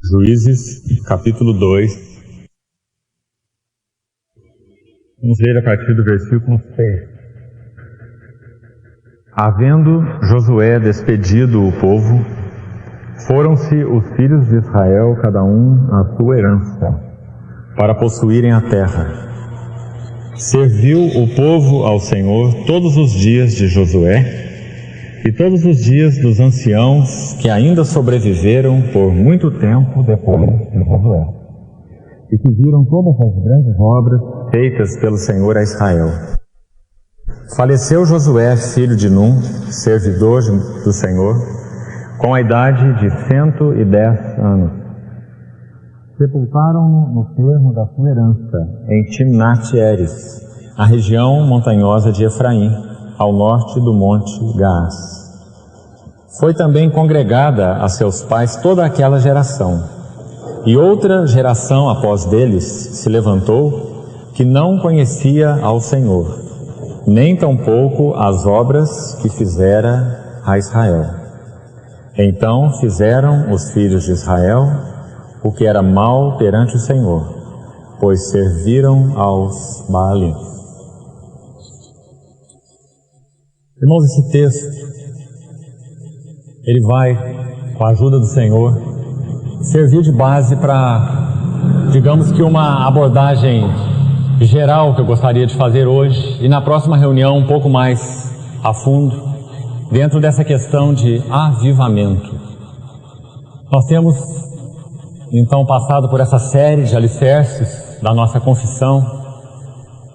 Juízes, capítulo 2. Vamos ler a partir do versículo 6. Havendo Josué despedido o povo, foram-se os filhos de Israel, cada um à sua herança, para possuírem a terra. Serviu o povo ao Senhor todos os dias de Josué, e todos os dias dos anciãos que ainda sobreviveram por muito tempo depois de Josué, e que viram todas as grandes obras feitas pelo Senhor a Israel. Faleceu Josué, filho de Num, servidor do Senhor, com a idade de 110 anos. Sepultaram-no no termo da sua herança, em Timnat-Heres, a região montanhosa de Efraim, ao norte do monte Gaás. Foi também congregada a seus pais toda aquela geração, e outra geração após deles se levantou, que não conhecia ao Senhor, nem tampouco as obras que fizera a Israel. Então fizeram os filhos de Israel o que era mal perante o Senhor, pois serviram aos Baalim. Irmãos, esse texto, ele vai, com a ajuda do Senhor, servir de base para, digamos que uma abordagem geral que eu gostaria de fazer hoje, e na próxima reunião um pouco mais a fundo, dentro dessa questão de avivamento. Nós temos, então, passado por essa série de alicerces da nossa confissão,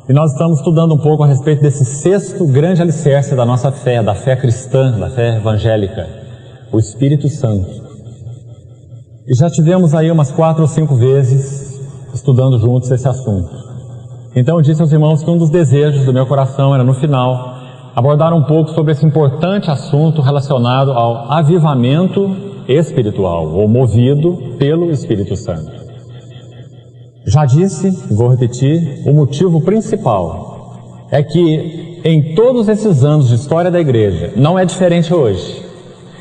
e nós estamos estudando um pouco a respeito desse sexto grande alicerce da nossa fé, da fé cristã, da fé evangélica, o Espírito Santo. E já tivemos aí umas 4 ou 5 vezes estudando juntos esse assunto. Então eu disse aos irmãos que um dos desejos do meu coração era, no final, abordar um pouco sobre esse importante assunto relacionado ao avivamento espiritual, ou movido pelo Espírito Santo. Já disse, vou repetir, o motivo principal é que em todos esses anos de história da igreja, não é diferente hoje,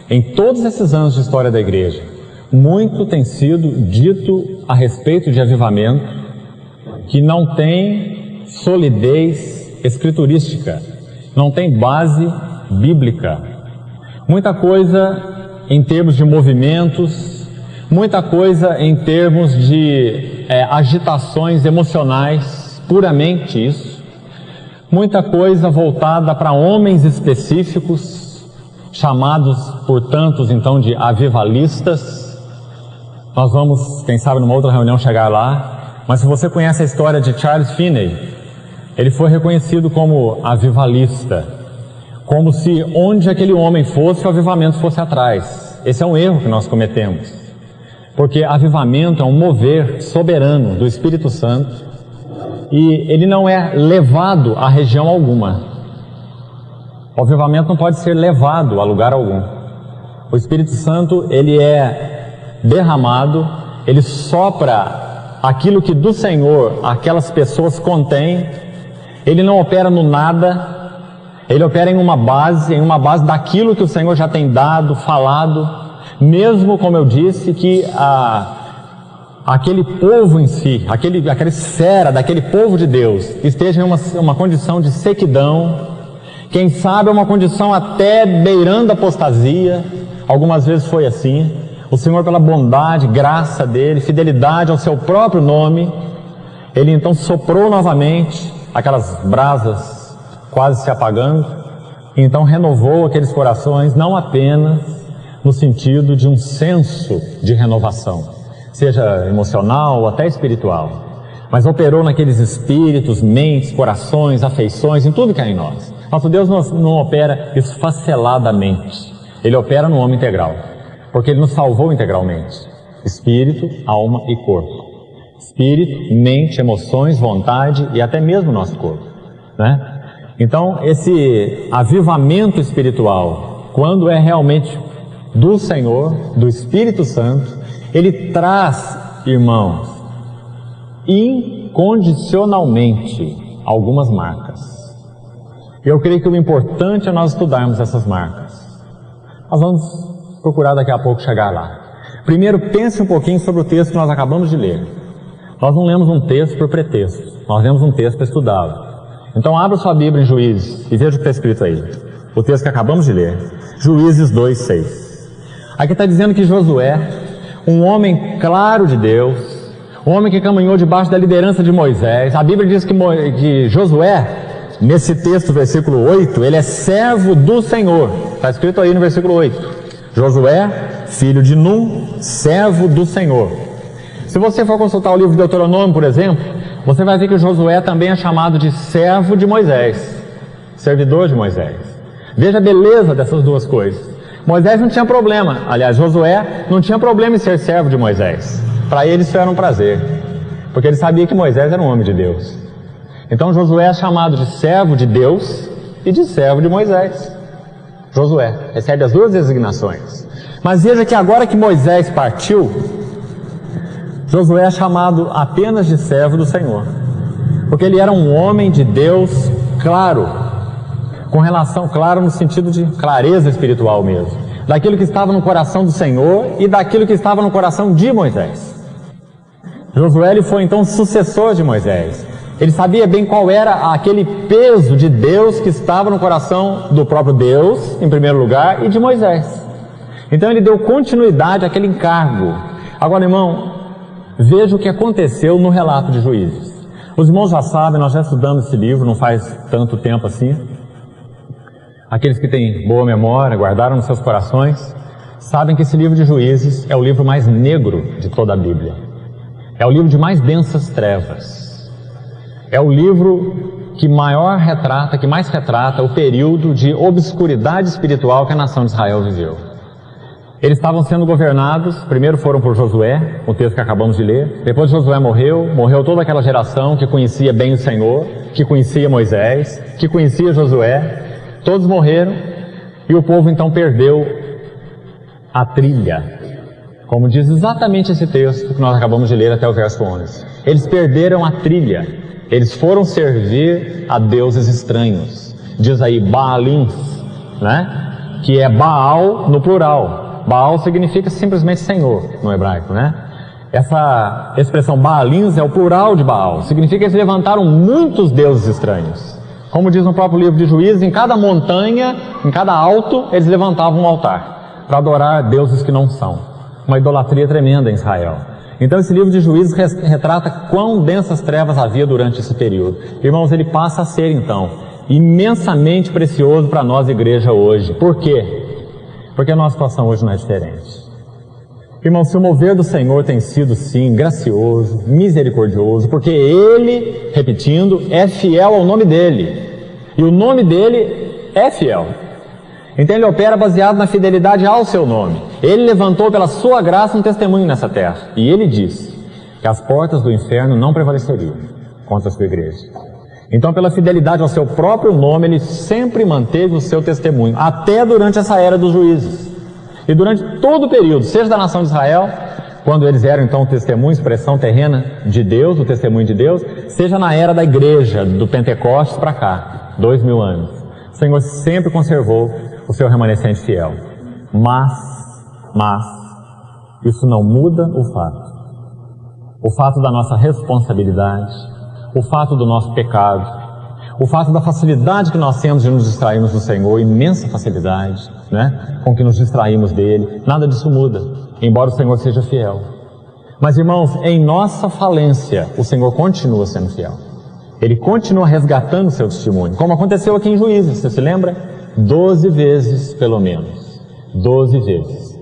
em todos esses anos de história da igreja, muito tem sido dito a respeito de avivamento que não tem solidez escriturística, não tem base bíblica. Muita coisa em termos de movimentos, muita coisa em termos de agitações emocionais, puramente isso. Muita coisa voltada para homens específicos, chamados por tantos então de avivalistas. Nós vamos, quem sabe numa outra reunião, chegar lá. Mas se você conhece a história de Charles Finney, ele foi reconhecido como avivalista, como se onde aquele homem fosse, o avivamento fosse atrás. Esse é um erro que nós cometemos, porque avivamento é um mover soberano do Espírito Santo, e ele não é levado a região alguma. O avivamento não pode ser levado a lugar algum. O Espírito Santo, ele é derramado, ele sopra aquilo que do Senhor aquelas pessoas contêm. Ele não opera no nada, ele opera em uma base daquilo que o Senhor já tem dado, falado. Mesmo, como eu disse, que aquele povo em si, aquela esfera daquele povo de Deus esteja em uma condição de sequidão, quem sabe uma condição até beirando a apostasia. Algumas vezes foi assim. O Senhor, pela bondade, graça dele, fidelidade ao seu próprio nome, ele então soprou novamente aquelas brasas quase se apagando, e então renovou aqueles corações, não apenas no sentido de um senso de renovação, seja emocional ou até espiritual, mas operou naqueles espíritos, mentes, corações, afeições, em tudo que há em nós. Nosso Deus não opera esfaceladamente, Ele opera no homem integral, porque Ele nos salvou integralmente, espírito, alma e corpo. Espírito, mente, emoções, vontade e até mesmo o nosso corpo, né? Então, esse avivamento espiritual, quando é realmente do Senhor, do Espírito Santo, ele traz, irmãos, incondicionalmente algumas marcas. Eu creio que o importante é nós estudarmos essas marcas. Nós vamos procurar daqui a pouco chegar lá. Primeiro, pense um pouquinho sobre o texto que nós acabamos de ler. Nós não lemos um texto por pretexto, nós lemos um texto para estudá-lo. Então abra sua Bíblia em Juízes e veja o que está escrito aí. O texto que acabamos de ler. Juízes 2:6. Aqui está dizendo que Josué, um homem claro de Deus, um homem que caminhou debaixo da liderança de Moisés. A Bíblia diz que Josué, nesse texto, versículo 8, ele é servo do Senhor. Está escrito aí no versículo 8. Josué, filho de Num, servo do Senhor. Se você for consultar o livro de Deuteronômio, por exemplo, você vai ver que Josué também é chamado de servo de Moisés, servidor de Moisés. Veja a beleza dessas duas coisas. Moisés não tinha problema, aliás, Josué não tinha problema em ser servo de Moisés. Para ele isso era um prazer, porque ele sabia que Moisés era um homem de Deus. Então Josué é chamado de servo de Deus e de servo de Moisés. Josué recebe as duas designações. Mas veja que agora que Moisés partiu, Josué é chamado apenas de servo do Senhor, porque ele era um homem de Deus claro, com relação, claro no sentido de clareza espiritual mesmo, daquilo que estava no coração do Senhor e daquilo que estava no coração de Moisés. Josué ele foi então sucessor de Moisés. Ele sabia bem qual era aquele peso de Deus que estava no coração do próprio Deus, em primeiro lugar, e de Moisés. Então ele deu continuidade àquele encargo. Agora, irmão, veja o que aconteceu no relato de Juízes. Os irmãos já sabem, nós já estudamos esse livro, não faz tanto tempo assim. Aqueles que têm boa memória, guardaram nos seus corações, sabem que esse livro de Juízes é o livro mais negro de toda a Bíblia. É o livro de mais densas trevas. É o livro que mais retrata o período de obscuridade espiritual que a nação de Israel viveu. Eles estavam sendo governados, primeiro foram por Josué, o texto que acabamos de ler. Depois Josué morreu toda aquela geração que conhecia bem o Senhor, que conhecia Moisés, que conhecia Josué. Todos morreram e o povo então perdeu a trilha. Como diz exatamente esse texto que nós acabamos de ler até o verso 11. Eles perderam a trilha. Eles foram servir a deuses estranhos. Diz aí Baalins, né? Que é Baal no plural. Baal significa simplesmente Senhor no hebraico, né? Essa expressão Baalins é o plural de Baal. Significa que eles levantaram muitos deuses estranhos. Como diz no próprio livro de Juízes, em cada montanha, em cada alto, eles levantavam um altar para adorar deuses que não são. Uma idolatria tremenda em Israel. Então esse livro de Juízes retrata quão densas trevas havia durante esse período. Irmãos, ele passa a ser então imensamente precioso para nós, igreja, hoje. Por quê? Porque a nossa situação hoje não é diferente. Irmãos, se o mover do Senhor tem sido sim gracioso, misericordioso, porque Ele, repetindo, é fiel ao nome dEle. E o nome dEle é fiel. Então Ele opera baseado na fidelidade ao seu nome. Ele levantou pela sua graça um testemunho nessa terra. E Ele disse que as portas do inferno não prevaleceriam contra a sua igreja. Então, pela fidelidade ao seu próprio nome, Ele sempre manteve o seu testemunho, até durante essa era dos juízes. E durante todo o período, seja da nação de Israel, quando eles eram então testemunho, expressão terrena de Deus, o testemunho de Deus, seja na era da igreja, do Pentecostes para cá, 2000 anos. O Senhor sempre conservou o seu remanescente fiel. Mas, isso não muda o fato da nossa responsabilidade, o fato do nosso pecado, o fato da facilidade que nós temos de nos distrairmos do Senhor, imensa facilidade, né, com que nos distraímos dele, nada disso muda, embora o Senhor seja fiel. Mas, irmãos, em nossa falência, o Senhor continua sendo fiel. Ele continua resgatando o seu testemunho, como aconteceu aqui em Juízes, você se lembra? 12 vezes, pelo menos. 12 vezes.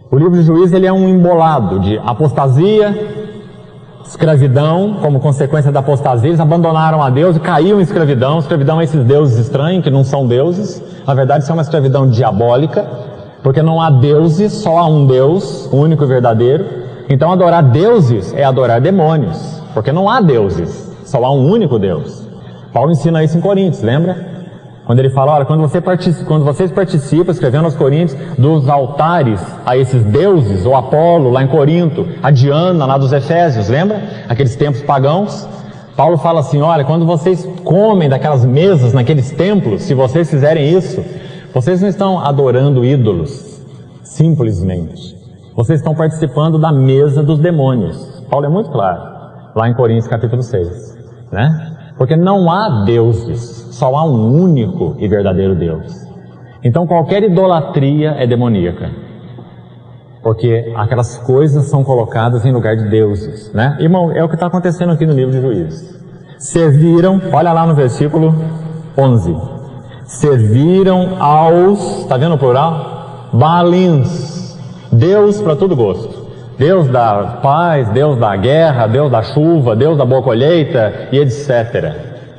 O livro de Juízes, ele é um embolado de apostasia, escravidão, como consequência da apostasia. Eles abandonaram a Deus e caíram em escravidão. Escravidão a esses deuses estranhos, que não são deuses. Na verdade, isso é uma escravidão diabólica, porque não há deuses, só há um Deus, único e verdadeiro. Então, adorar deuses é adorar demônios, porque não há deuses, só há um único Deus. Paulo ensina isso em Coríntios, lembra? Quando ele fala, olha, quando vocês participam, escrevendo aos Coríntios, dos altares a esses deuses, o Apolo lá em Corinto, a Diana lá dos Efésios, lembra? Aqueles templos pagãos. Paulo fala assim, olha, quando vocês comem daquelas mesas naqueles templos, se vocês fizerem isso, vocês não estão adorando ídolos, simplesmente. vocês estão participando da mesa dos demônios. Paulo é muito claro, lá em Coríntios capítulo 6, né? Porque não há deuses, só há um único e verdadeiro Deus. Então qualquer idolatria é demoníaca, porque aquelas coisas são colocadas em lugar de deuses, né? Irmão, é o que está acontecendo aqui no livro de Juízes. Serviram, olha lá no versículo 11, serviram aos, está vendo o plural? Baalins, Deus para todo gosto. Deus da paz, Deus da guerra, Deus da chuva, Deus da boa colheita e etc.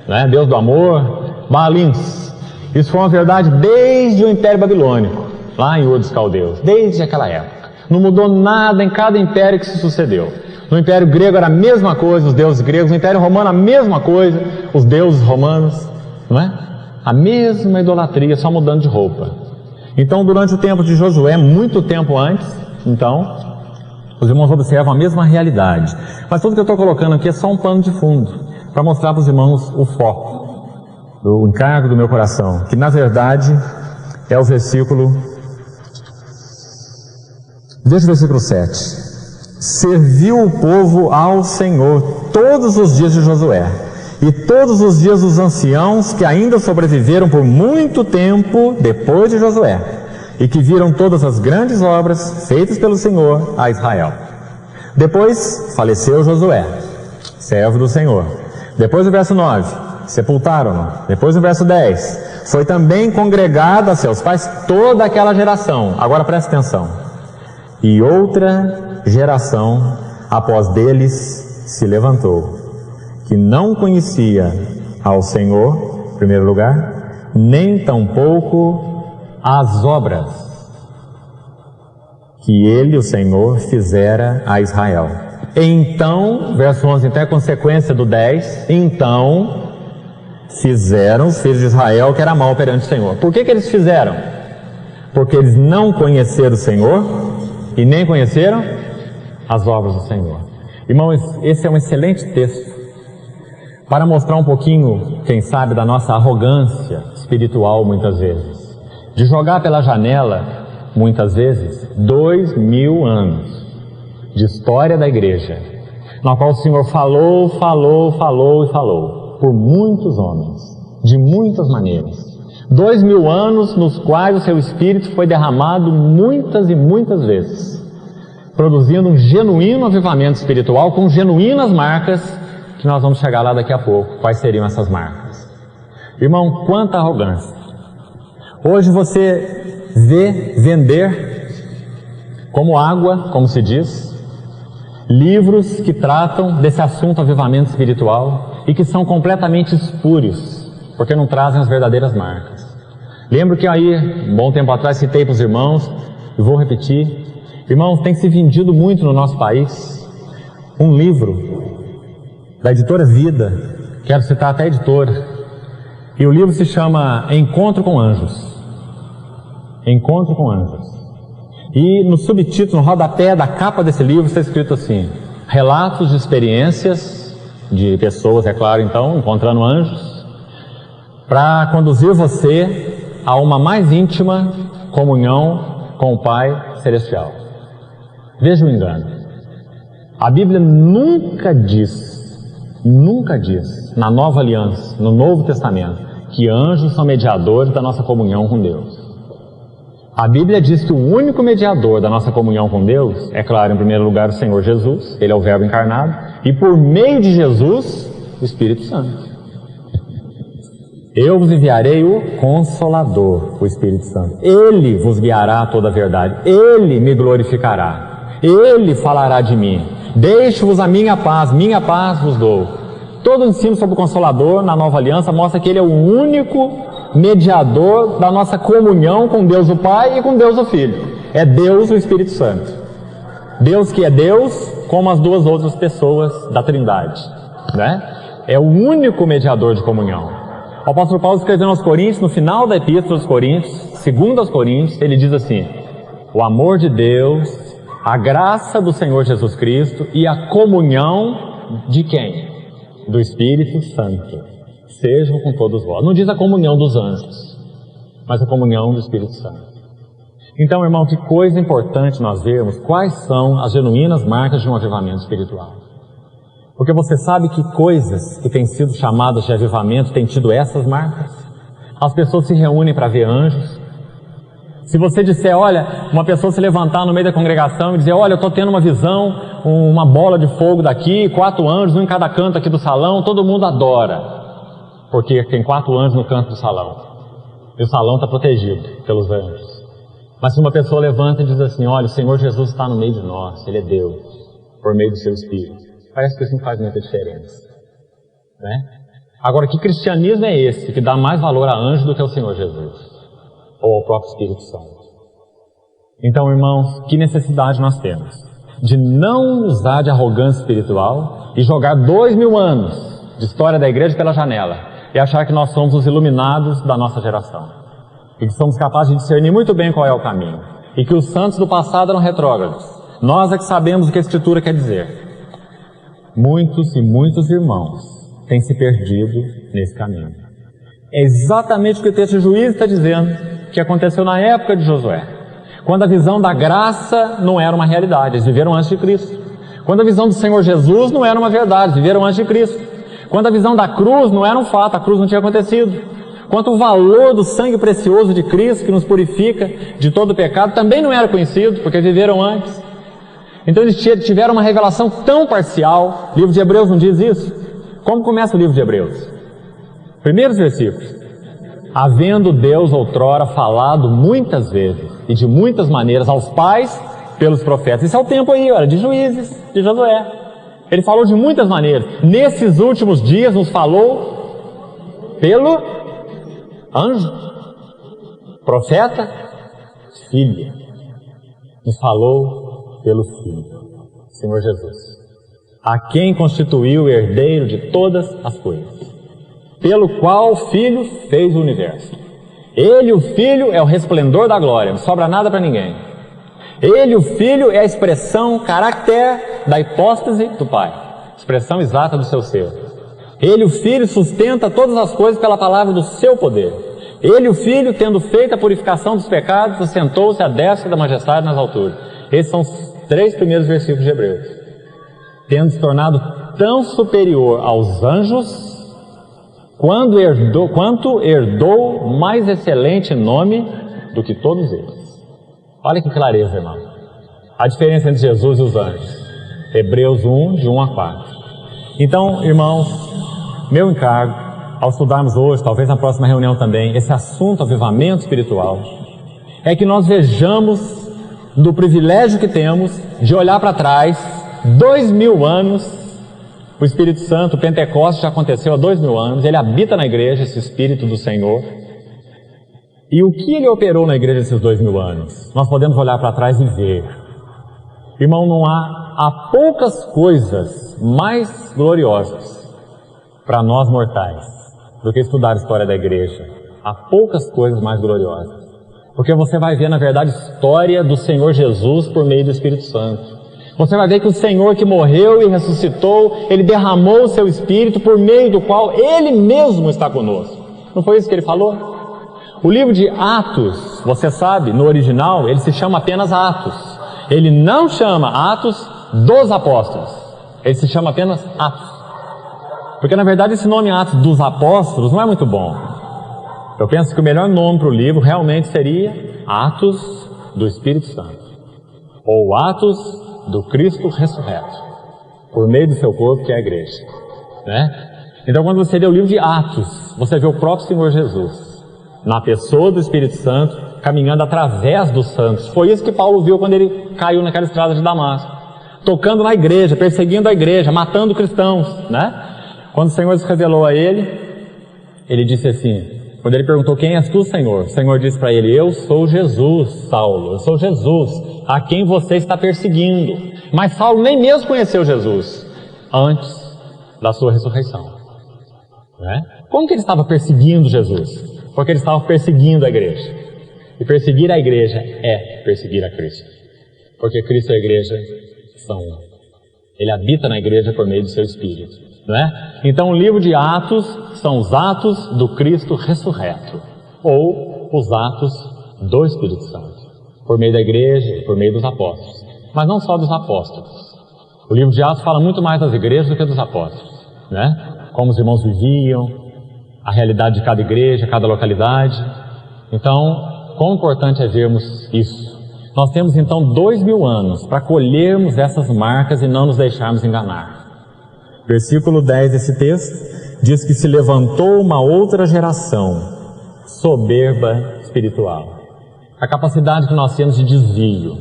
Né? Deus do amor, Baalins. Isso foi uma verdade desde o Império Babilônico, lá em Ur dos Caldeus, desde aquela época. Não mudou nada em cada império que se sucedeu. No Império Grego era a mesma coisa, os deuses gregos. No Império Romano a mesma coisa, os deuses romanos. Não é? A mesma idolatria, só mudando de roupa. Então, durante o tempo de Josué, muito tempo antes, então, os irmãos observam a mesma realidade. Mas tudo que eu estou colocando aqui é só um pano de fundo, para mostrar para os irmãos o foco, o encargo do meu coração, que na verdade é o versículo... Veja o versículo 7. Serviu o povo ao Senhor todos os dias de Josué, e todos os dias dos anciãos que ainda sobreviveram por muito tempo depois de Josué, e que viram todas as grandes obras feitas pelo Senhor a Israel. Depois faleceu Josué, servo do Senhor. Depois do verso 9, sepultaram-no. Depois do verso 10, foi também congregada a seus pais toda aquela geração. Agora preste atenção. E outra geração após deles se levantou, que não conhecia ao Senhor, em primeiro lugar, nem tampouco as obras que ele, o Senhor, fizera a Israel. Então, verso 11, então é consequência do 10, então fizeram os filhos de Israel que era mal perante o Senhor. Por que eles fizeram? Porque eles não conheceram o Senhor e nem conheceram as obras do Senhor. Irmãos, esse é um excelente texto para mostrar um pouquinho, quem sabe, da nossa arrogância espiritual muitas vezes, de jogar pela janela, muitas vezes, 2000 anos de história da igreja, na qual o Senhor falou por muitos homens, de muitas maneiras. 2000 anos nos quais o seu Espírito foi derramado muitas e muitas vezes, produzindo um genuíno avivamento espiritual com genuínas marcas, que nós vamos chegar lá daqui a pouco. Quais seriam essas marcas? Irmão, quanta arrogância! Hoje você vê vender como água, como se diz, livros que tratam desse assunto avivamento espiritual e que são completamente espúrios, porque não trazem as verdadeiras marcas. Lembro que aí, um bom tempo atrás, citei para os irmãos, e vou repetir. Irmãos, tem se vendido muito no nosso país um livro da editora Vida, quero citar até a editora, e o livro se chama Encontro com Anjos. Encontro com Anjos. E no subtítulo, no rodapé da capa desse livro, está escrito assim: relatos de experiências de pessoas, é claro, então, encontrando anjos, para conduzir você a uma mais íntima comunhão com o Pai Celestial. Veja o engano. A Bíblia nunca diz, na Nova Aliança, no Novo Testamento, que anjos são mediadores da nossa comunhão com Deus. A Bíblia diz que o único mediador da nossa comunhão com Deus é, claro, em primeiro lugar, o Senhor Jesus, Ele é o Verbo encarnado, e por meio de Jesus, o Espírito Santo. Eu vos enviarei o Consolador, o Espírito Santo. Ele vos guiará a toda a verdade, Ele me glorificará, Ele falará de mim. Deixo-vos a minha paz vos dou. Todo o ensino sobre o Consolador na Nova Aliança mostra que Ele é o único mediador da nossa comunhão com Deus o Pai e com Deus o Filho. É Deus o Espírito Santo. Deus que é Deus, como as duas outras pessoas da Trindade, né? É o único mediador de comunhão. O apóstolo Paulo escrevendo aos Coríntios, no final da Epístola aos Coríntios, segundo aos Coríntios, ele diz assim: o amor de Deus, a graça do Senhor Jesus Cristo e a comunhão de quem? Do Espírito Santo sejam com todos vós. Não diz a comunhão dos anjos, mas a comunhão do Espírito Santo. Então, irmão, que coisa importante nós vermos quais são as genuínas marcas de um avivamento espiritual. Porque você sabe que coisas que têm sido chamadas de avivamento têm tido essas marcas? As pessoas se reúnem para ver anjos. Se você disser, olha, uma pessoa se levantar no meio da congregação e dizer, olha, eu estou tendo uma visão, uma bola de fogo daqui, 4 anjos, um em cada canto aqui do salão, todo mundo adora. Porque tem 4 anjos no canto do salão. E o salão está protegido pelos anjos. Mas se uma pessoa levanta e diz assim, olha, o Senhor Jesus está no meio de nós, Ele é Deus, por meio do seu Espírito. Parece que isso não faz muita diferença, né? Agora, que cristianismo é esse que dá mais valor a anjo do que ao Senhor Jesus? Ou ao próprio Espírito Santo? Então, irmãos, que necessidade nós temos de não usar de arrogância espiritual e jogar 2000 anos de história da igreja pela janela e achar que nós somos os iluminados da nossa geração e que somos capazes de discernir muito bem qual é o caminho e que os santos do passado eram retrógrados. Nós é que sabemos o que a Escritura quer dizer. Muitos e muitos irmãos têm se perdido nesse caminho. É exatamente o que o texto de Juízes está dizendo, que aconteceu na época de Josué, quando a visão da graça não era uma realidade, eles viveram antes de Cristo. Quando a visão do Senhor Jesus não era uma verdade, viveram antes de Cristo. Quando a visão da cruz não era um fato, a cruz não tinha acontecido. Quanto o valor do sangue precioso de Cristo, que nos purifica de todo pecado, também não era conhecido, porque viveram antes. Então eles tiveram uma revelação tão parcial. O livro de Hebreus não diz isso? Como começa o livro de Hebreus? Primeiros versículos. Havendo Deus outrora falado muitas vezes e de muitas maneiras aos pais pelos profetas. Isso é o tempo aí, olha, de Juízes, de Josué. Ele falou de muitas maneiras. Nesses últimos dias nos falou pelo anjo, profeta, filha. Nos falou pelo Filho, Senhor Jesus, a quem constituiu o herdeiro de todas as coisas, pelo qual o Filho fez o universo. Ele, o Filho, é o resplendor da glória, não sobra nada para ninguém. Ele, o Filho, é a expressão, caráter da hipóstase do Pai, expressão exata do seu ser. Ele, o Filho, sustenta todas as coisas pela palavra do seu poder. Ele, o Filho, tendo feito a purificação dos pecados, assentou-se à destra da majestade nas alturas. Esses são os 3 primeiros versículos de Hebreus. Tendo se tornado tão superior aos anjos, quanto herdou mais excelente nome do que todos eles. Olha que clareza, irmão. A diferença entre Jesus e os anjos. Hebreus 1, de 1 a 4. Então, irmãos, meu encargo, ao estudarmos hoje, talvez na próxima reunião também, esse assunto avivamento espiritual, é que nós vejamos do privilégio que temos de olhar para trás, 2000 anos, o Espírito Santo, o Pentecostes já aconteceu há 2000 anos, ele habita na igreja, esse Espírito do Senhor. E o que ele operou na igreja esses 2000 anos? Nós podemos olhar para trás e ver. Irmão, há poucas coisas mais gloriosas para nós mortais do que estudar a história da igreja. Há poucas coisas mais gloriosas. Porque você vai ver, na verdade, a história do Senhor Jesus por meio do Espírito Santo. Você vai ver que o Senhor que morreu e ressuscitou, Ele derramou o seu Espírito por meio do qual Ele mesmo está conosco. Não foi isso que Ele falou? O livro de Atos, você sabe, no original, ele se chama apenas Atos. Ele não chama Atos dos Apóstolos. Ele se chama apenas Atos. Porque, na verdade, esse nome Atos dos Apóstolos não é muito bom. Eu penso que o melhor nome para o livro realmente seria Atos do Espírito Santo, ou Atos do Cristo ressurreto, por meio do seu corpo, que é a igreja, né? Então, quando você lê o livro de Atos, você vê o próprio Senhor Jesus, na pessoa do Espírito Santo, caminhando através dos santos. Foi isso que Paulo viu quando ele caiu naquela estrada de Damasco, tocando na igreja, perseguindo a igreja, matando cristãos, né? Quando o Senhor se revelou a ele disse assim, quando ele perguntou, quem és tu, Senhor? O Senhor disse para ele, eu sou Jesus, Saulo, eu sou Jesus, a quem você está perseguindo. Mas Saulo nem mesmo conheceu Jesus antes da sua ressurreição, né? Como que ele estava perseguindo Jesus? Porque ele estava perseguindo a igreja. E perseguir a igreja é perseguir a Cristo. Porque Cristo e a igreja são um. Ele habita na igreja por meio do seu Espírito, não é? Então o livro de Atos são os atos do Cristo ressurreto, ou os atos do Espírito Santo, por meio da igreja e por meio dos apóstolos. Mas não só dos apóstolos. O livro de Atos fala muito mais das igrejas do que dos apóstolos, né? Como os irmãos viviam, a realidade de cada igreja, cada localidade. Então, quão importante é vermos isso. Nós temos então 2000 anos para colhermos essas marcas e não nos deixarmos enganar. Versículo 10 desse texto diz que se levantou uma outra geração soberba espiritual. A capacidade que nós temos de desvio,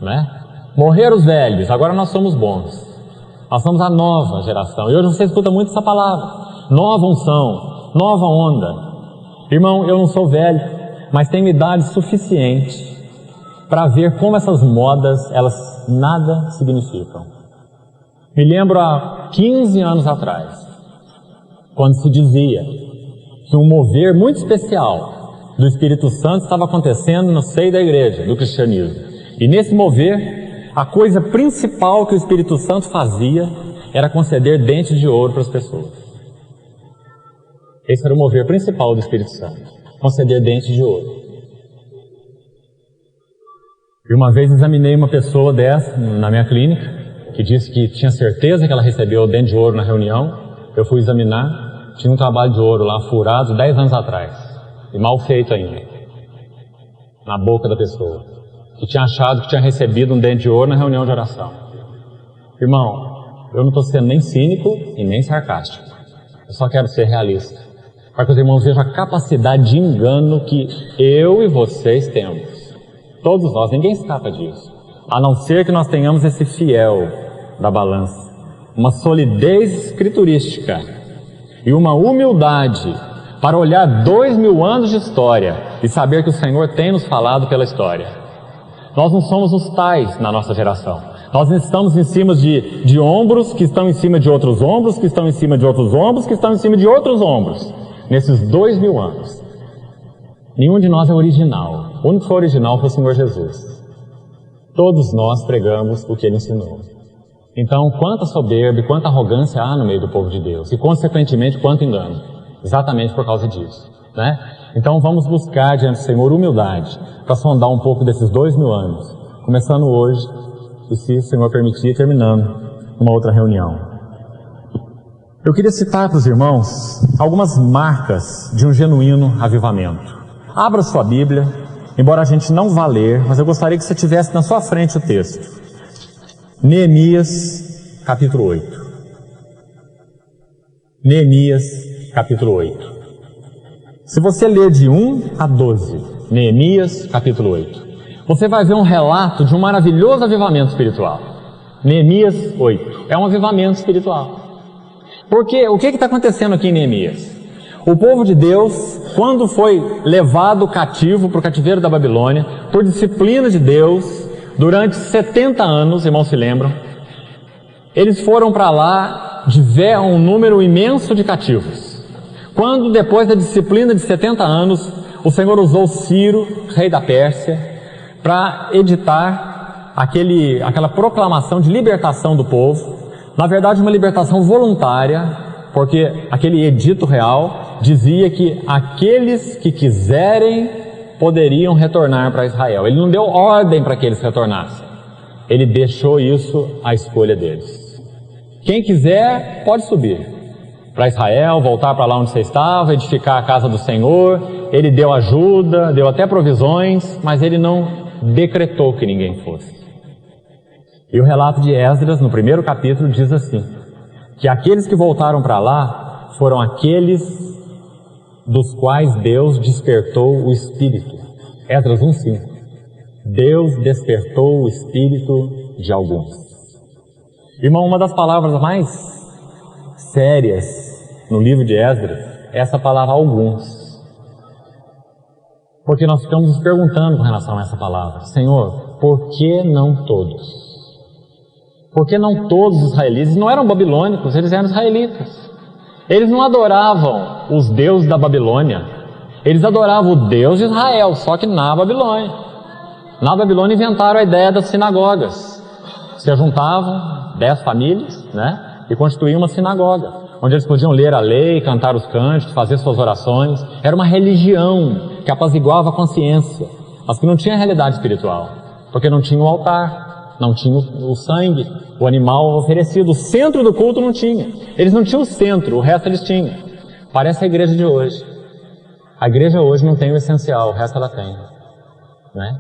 né? Morreram os velhos, agora nós somos bons. Nós somos a nova geração. E hoje você escuta muito essa palavra. Nova unção, nova onda. Irmão, eu não sou velho, mas tenho idade suficiente para ver como essas modas, elas nada significam. Me lembro há 15 anos atrás, quando se dizia que um mover muito especial do Espírito Santo estava acontecendo no seio da igreja, do cristianismo. E nesse mover, a coisa principal que o Espírito Santo fazia era conceder dentes de ouro para as pessoas. Esse era o mover principal do Espírito Santo, conceder dentes de ouro. E uma vez examinei uma pessoa dessa na minha clínica, que disse que tinha certeza que ela recebeu o dente de ouro na reunião. Eu fui examinar, tinha um trabalho de ouro lá furado 10 anos atrás, e mal feito ainda, na boca da pessoa, que tinha achado que tinha recebido um dente de ouro na reunião de oração. Irmão, eu não estou sendo nem cínico e nem sarcástico, eu só quero ser realista, para que os irmãos vejam a capacidade de engano que eu e vocês temos. Todos nós, ninguém escapa disso, a não ser que nós tenhamos esse fiel da balança, uma solidez escriturística e uma humildade para olhar 2000 anos de história e saber que o Senhor tem nos falado pela história. Nós não somos os tais na nossa geração. Nós estamos em cima de ombros que estão em cima de outros ombros, que estão em cima de outros ombros, que estão em cima de outros ombros, nesses 2000 anos. Nenhum de nós é original. O único que foi original foi o Senhor Jesus. Todos nós pregamos o que Ele ensinou. Então, quanta soberba e quanta arrogância há no meio do povo de Deus. E, consequentemente, quanto engano. Exatamente por causa disso, né? Então, vamos buscar diante do Senhor humildade para sondar um pouco desses 2000 anos. Começando hoje, e se o Senhor permitir, terminando uma outra reunião. Eu queria citar para os irmãos algumas marcas de um genuíno avivamento. Abra sua Bíblia, embora a gente não vá ler, mas eu gostaria que você tivesse na sua frente o texto. Neemias, capítulo 8. Neemias, capítulo 8. Se você ler de 1 a 12, Neemias, capítulo 8, você vai ver um relato de um maravilhoso avivamento espiritual. Neemias 8. É um avivamento espiritual. Porque o que está acontecendo aqui em Neemias? O povo de Deus, quando foi levado cativo para o cativeiro da Babilônia, por disciplina de Deus, durante 70 anos, irmãos se lembram, eles foram para lá de ver um número imenso de cativos. Quando, depois da disciplina de 70 anos, o Senhor usou Ciro, rei da Pérsia, para editar aquela proclamação de libertação do povo, na verdade uma libertação voluntária, porque aquele edito real dizia que aqueles que quiserem poderiam retornar para Israel. Ele não deu ordem para que eles retornassem. Ele deixou isso à escolha deles. Quem quiser pode subir para Israel, voltar para lá onde você estava, edificar a casa do Senhor. Ele deu ajuda, deu até provisões, mas ele não decretou que ninguém fosse. E o relato de Esdras, no primeiro capítulo, diz assim, que aqueles que voltaram para lá foram aqueles dos quais Deus despertou o Espírito. Esdras 1:5. Deus despertou o Espírito de alguns. Irmão, uma das palavras mais sérias no livro de Esdras é essa palavra alguns. Porque nós ficamos nos perguntando com relação a essa palavra. Senhor, por que não todos? Porque não todos os israelitas não eram babilônicos, eles eram israelitas. Eles não adoravam os deuses da Babilônia. Eles adoravam o Deus de Israel, só que na Babilônia. Na Babilônia inventaram a ideia das sinagogas. Se juntavam 10 famílias, né? E constituíam uma sinagoga, onde eles podiam ler a lei, cantar os cânticos, fazer suas orações. Era uma religião que apaziguava a consciência. mas que não tinha realidade espiritual, porque não tinha o altar, não tinha o sangue, o animal oferecido, o centro do culto não tinha. Eles não tinham o centro, o resto eles tinham. Parece a igreja de hoje. A igreja hoje não tem o essencial, o resto ela tem, né?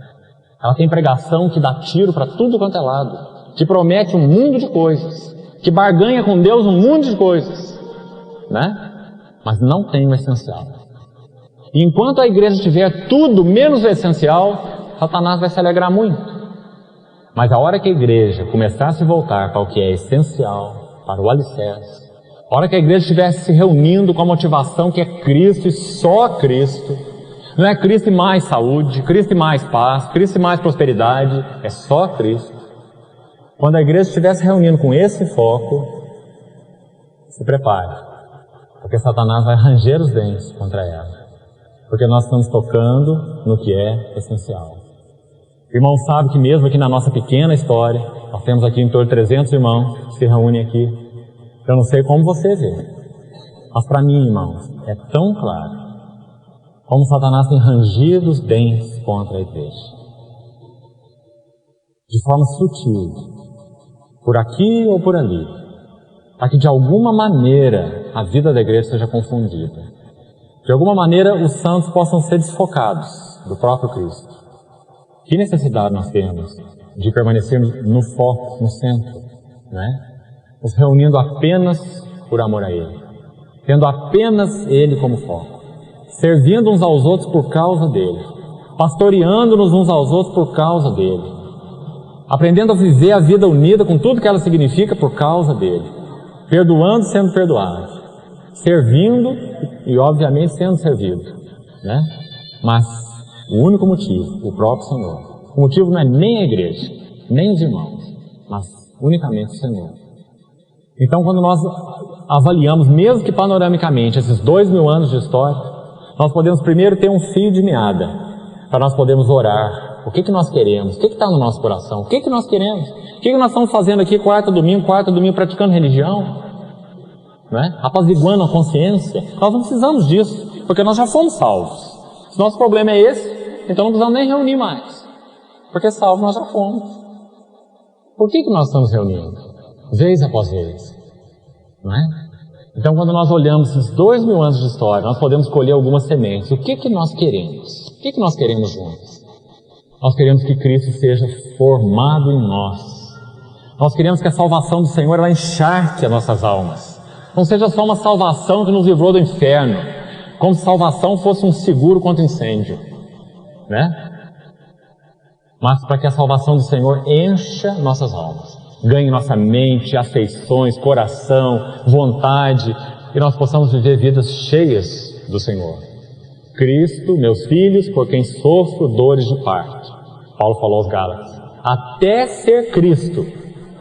Ela tem pregação que dá tiro para tudo quanto é lado, que promete um mundo de coisas, que barganha com Deus um mundo de coisas, né? Mas não tem o essencial. E enquanto a igreja tiver tudo menos o essencial, Satanás vai se alegrar muito. Mas a hora que a igreja começar a se voltar para o que é essencial, para o alicerce, a hora que a igreja estiver se reunindo com a motivação que é Cristo e só Cristo, não é Cristo e mais saúde, Cristo e mais paz, Cristo e mais prosperidade, é só Cristo. Quando a igreja estiver se reunindo com esse foco, se prepare, porque Satanás vai ranger os dentes contra ela, porque nós estamos tocando no que é essencial. O irmão sabe que mesmo aqui na nossa pequena história, nós temos aqui em torno de 300 irmãos que se reúnem aqui. Eu não sei como você vê, mas para mim, irmãos, é tão claro como Satanás tem rangido os dentes contra a igreja. De forma sutil, por aqui ou por ali, para que de alguma maneira a vida da igreja seja confundida. De alguma maneira os santos possam ser desfocados do próprio Cristo. Que necessidade nós temos de permanecermos no foco, no centro, né? Nos reunindo apenas por amor a Ele, tendo apenas Ele como foco, servindo uns aos outros por causa dEle, pastoreando-nos uns aos outros por causa dEle, aprendendo a viver a vida unida com tudo que ela significa por causa dEle, perdoando sendo perdoado, servindo e obviamente sendo servido, né? Mas o único motivo, o próprio Senhor. O motivo não é nem a igreja, nem os irmãos, mas unicamente o Senhor. Então, quando nós avaliamos, mesmo que panoramicamente, esses 2000 anos de história, nós podemos primeiro ter um fio de meada, para nós podermos orar. O que nós queremos? O que está no nosso coração? O que nós queremos? O que nós estamos fazendo aqui quarta domingo, praticando religião? Né? Apaziguando a consciência? Nós não precisamos disso, porque nós já fomos salvos. Se nosso problema é esse, então não precisamos nem reunir mais, porque salvos nós já fomos. Por que nós estamos reunindo? Vez após vez, não é? Então, quando nós olhamos esses 2000 anos de história, nós podemos colher algumas sementes. O que nós queremos? O que nós queremos juntos? Nós queremos que Cristo seja formado em nós. Nós queremos que a salvação do Senhor ela encharque as nossas almas. Não seja só uma salvação que nos livrou do inferno, como se salvação fosse um seguro contra incêndio, né? Mas para que a salvação do Senhor encha nossas almas, ganhe nossa mente, afeições, coração, vontade, e nós possamos viver vidas cheias do Senhor. Cristo, meus filhos, por quem sofro dores de parto. Paulo falou aos Gálatas. Até ser Cristo,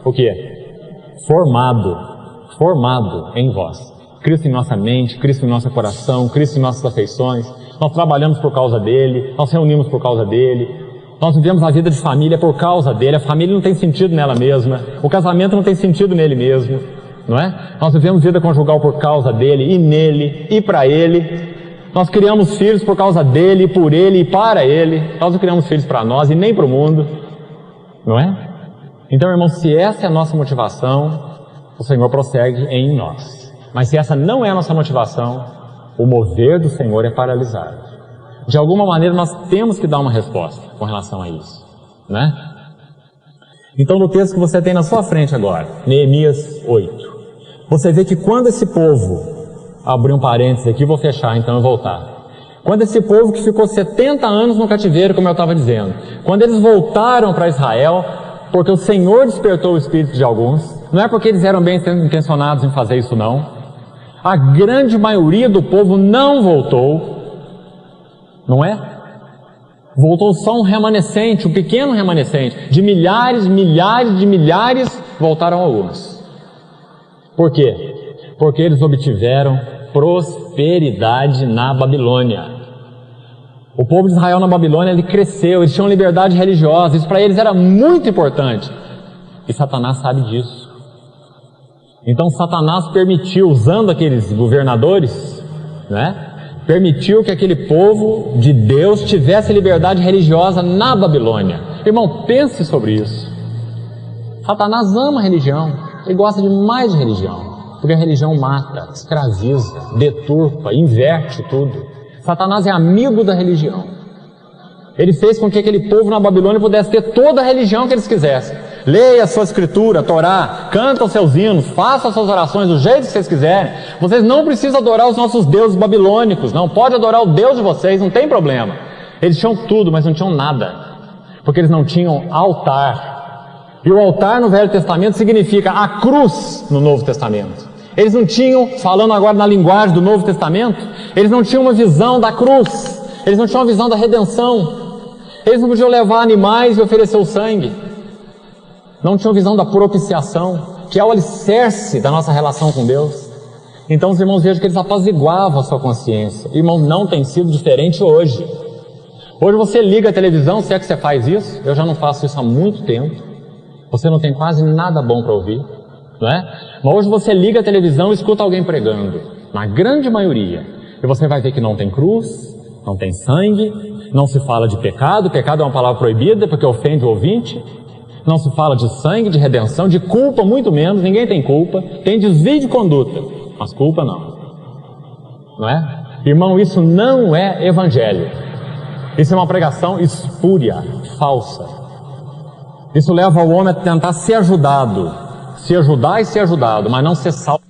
o quê? Formado em vós. Cristo em nossa mente, Cristo em nosso coração, Cristo em nossas afeições. Nós trabalhamos por causa dEle, nós reunimos por causa dEle. Nós vivemos a vida de família por causa dele. A família não tem sentido nela mesma. O casamento não tem sentido nele mesmo, não é? Nós vivemos vida conjugal por causa dele, e nele, e para ele. Nós criamos filhos por causa dele, e por ele, e para ele. Nós não criamos filhos para nós e nem para o mundo, não é? Então, irmãos, se essa é a nossa motivação, o Senhor prossegue em nós. Mas se essa não é a nossa motivação, o mover do Senhor é paralisado. De alguma maneira nós temos que dar uma resposta com relação a isso, né? Então no texto que você tem na sua frente agora, Neemias 8, você vê que quando esse povo, abrir um parênteses aqui, vou fechar então e voltar. Quando esse povo que ficou 70 anos no cativeiro, como eu estava dizendo, quando eles voltaram para Israel, porque o Senhor despertou o espírito de alguns, não é porque eles eram bem intencionados em fazer isso não, a grande maioria do povo não voltou, não é? Voltou só um remanescente, um pequeno remanescente. De milhares voltaram alguns. Por quê? Porque eles obtiveram prosperidade na Babilônia. O povo de Israel na Babilônia, ele cresceu, eles tinham liberdade religiosa, isso para eles era muito importante. E Satanás sabe disso. Então Satanás permitiu, usando aqueles governadores, né? permitiu que aquele povo de Deus tivesse liberdade religiosa na Babilônia. Irmão, pense sobre isso. Satanás ama a religião, ele gosta demais de religião, porque a religião mata, escraviza, deturpa, inverte tudo. Satanás é amigo da religião. Ele fez com que aquele povo na Babilônia pudesse ter toda a religião que eles quisessem. Leia a sua escritura, a Torá, canta os seus hinos, faça as suas orações do jeito que vocês quiserem. Vocês não precisam adorar os nossos deuses babilônicos, não. Pode adorar o Deus de vocês, não tem problema. Eles tinham tudo, mas não tinham nada, porque eles não tinham altar. E o altar no Velho Testamento significa a cruz no Novo Testamento. Eles não tinham, falando agora na linguagem do Novo Testamento, eles não tinham uma visão da cruz, eles não tinham uma visão da redenção. Eles não podiam levar animais e oferecer o sangue. Não tinham visão da propiciação, que é o alicerce da nossa relação com Deus. Então os irmãos vejam que eles apaziguavam a sua consciência. Irmão, não tem sido diferente hoje. Hoje você liga a televisão, se é que você faz isso, eu já não faço isso há muito tempo. Você não tem quase nada bom para ouvir, não é? Mas hoje você liga a televisão e escuta alguém pregando, na grande maioria. E você vai ver que não tem cruz, não tem sangue, não se fala de pecado, pecado é uma palavra proibida porque ofende o ouvinte. Não se fala de sangue, de redenção, de culpa muito menos, ninguém tem culpa. Tem desvio de conduta, mas culpa não. Não é? Irmão, isso não é evangelho. Isso é uma pregação espúria, falsa. Isso leva o homem a tentar ser ajudado, se ajudar e ser ajudado, mas não ser salvo.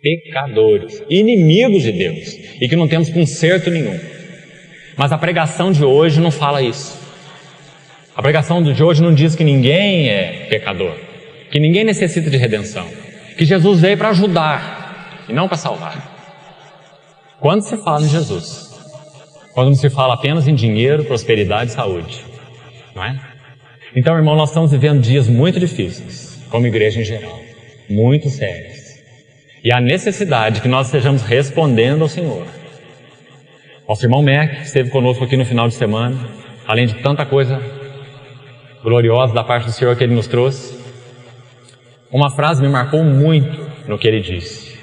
Pecadores, inimigos de Deus, e que não temos conserto nenhum. Mas a pregação de hoje não fala isso. A pregação de hoje não diz que ninguém é pecador, que ninguém necessita de redenção, que Jesus veio para ajudar e não para salvar. Quando se fala em Jesus, quando não se fala apenas em dinheiro, prosperidade e saúde, não é? Então, irmão, nós estamos vivendo dias muito difíceis, como igreja em geral, muito sérios. E há necessidade que nós estejamos respondendo ao Senhor. Nosso irmão Mac esteve conosco aqui no final de semana, além de tanta coisa gloriosa da parte do Senhor que Ele nos trouxe. Uma frase me marcou muito no que ele disse.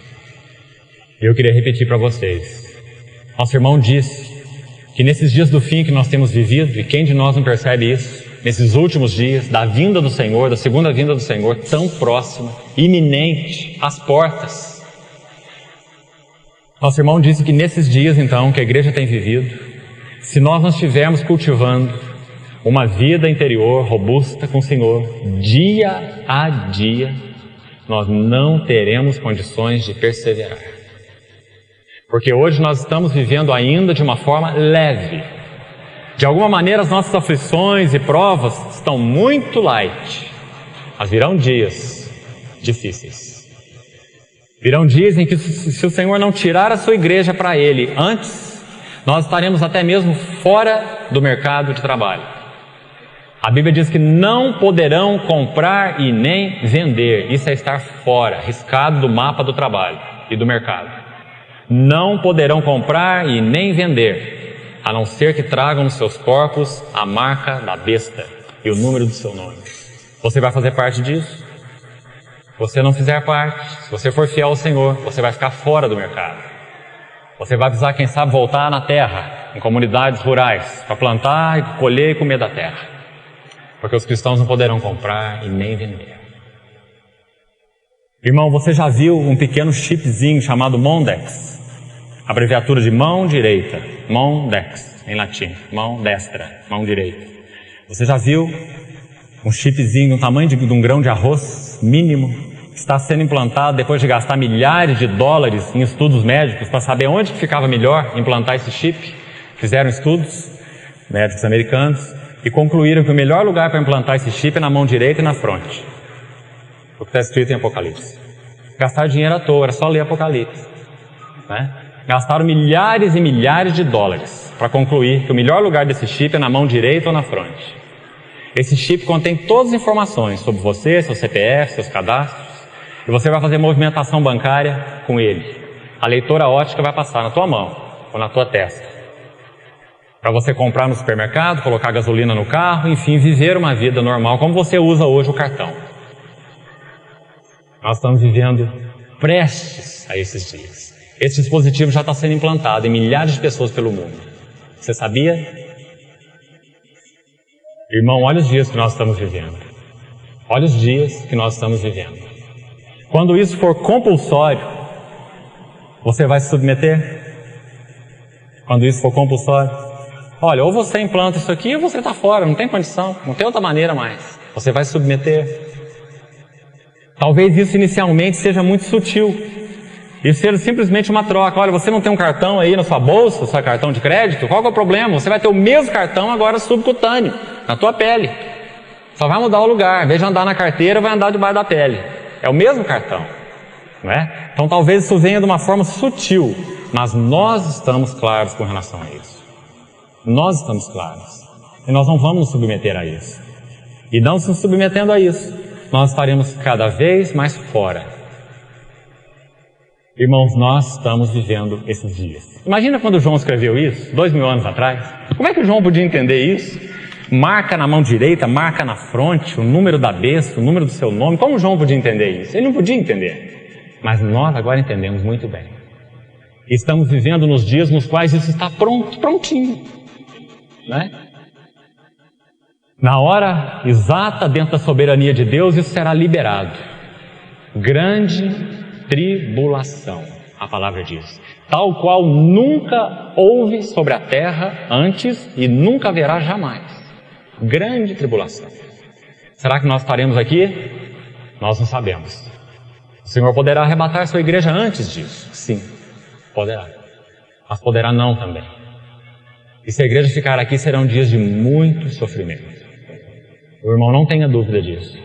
E eu queria repetir para vocês. Nosso irmão disse que nesses dias do fim que nós temos vivido, e quem de nós não percebe isso, nesses últimos dias, da vinda do Senhor, da segunda vinda do Senhor, tão próxima, iminente, às portas. Nosso irmão disse que nesses dias, então, que a igreja tem vivido, se nós não estivermos cultivando uma vida interior robusta com o Senhor, dia a dia, nós não teremos condições de perseverar. Porque hoje nós estamos vivendo ainda de uma forma leve. De alguma maneira as nossas aflições e provas estão muito light, mas virão dias difíceis. Virão dias em que, se o Senhor não tirar a sua igreja para Ele antes, nós estaremos até mesmo fora do mercado de trabalho. A Bíblia diz que não poderão comprar e nem vender. Isso é estar fora, riscado do mapa do trabalho e do mercado. Não poderão comprar e nem vender, a não ser que tragam nos seus corpos a marca da besta e o número do seu nome. Você vai fazer parte disso? Se você não fizer parte, se você for fiel ao Senhor, você vai ficar fora do mercado. Você vai precisar, quem sabe, voltar na terra, em comunidades rurais, para plantar e colher e comer da terra. Porque os cristãos não poderão comprar e nem vender. Irmão, você já viu um pequeno chipzinho chamado Mondex? Abreviatura de mão direita, Mondex, em latim, mão destra, mão direita. Você já viu um chipzinho do tamanho de um grão de arroz mínimo, que está sendo implantado depois de gastar milhares de dólares em estudos médicos para saber onde que ficava melhor implantar esse chip? Fizeram estudos, médicos americanos, e concluíram que o melhor lugar para implantar esse chip é na mão direita e na fronte. O que está escrito em Apocalipse. Gastar dinheiro à toa, era só ler Apocalipse, né? Gastaram milhares e milhares de dólares para concluir que o melhor lugar desse chip é na mão direita ou na fronte. Esse chip contém todas as informações sobre você, seu CPF, seus cadastros, e você vai fazer movimentação bancária com ele. A leitora óptica vai passar na tua mão ou na tua testa. Para você comprar no supermercado, colocar gasolina no carro, enfim, viver uma vida normal, como você usa hoje o cartão. Nós estamos vivendo prestes a esses dias. Esse dispositivo já está sendo implantado em milhares de pessoas pelo mundo. Você sabia? Irmão, olha os dias que nós estamos vivendo. Olha os dias que nós estamos vivendo. Quando isso for compulsório, você vai se submeter? Quando isso for compulsório? Olha, ou você implanta isso aqui ou você está fora, não tem condição, não tem outra maneira mais. Você vai se submeter? Talvez isso inicialmente seja muito sutil. Isso seja simplesmente uma troca. Olha, você não tem um cartão aí na sua bolsa, seu cartão de crédito? Qual que é o problema? Você vai ter o mesmo cartão agora subcutâneo, na tua pele. Só vai mudar o lugar. Em vez de andar na carteira, vai andar debaixo da pele. É o mesmo cartão, não é? Então talvez isso venha de uma forma sutil, mas nós estamos claros com relação a isso. Nós estamos claros. E nós não vamos nos submeter a isso. E não se submetendo a isso, nós estaremos cada vez mais fora. Irmãos, nós estamos vivendo esses dias. Imagina quando João escreveu isso, 2000 anos atrás. Como é que o João podia entender isso? Marca na mão direita, marca na fronte, o número da besta, o número do seu nome. Como João podia entender isso? Ele não podia entender. Mas nós agora entendemos muito bem. Estamos vivendo nos dias nos quais isso está prontinho. Né? Na hora exata, dentro da soberania de Deus, isso será liberado. Grande tribulação, a palavra diz. Tal qual nunca houve sobre a terra antes e nunca haverá jamais. Grande tribulação. Será que nós estaremos aqui? Nós não sabemos. O Senhor poderá arrebatar sua igreja antes disso? Sim, poderá. Mas poderá não também. E se a igreja ficar aqui, serão dias de muito sofrimento. O irmão não tenha dúvida disso.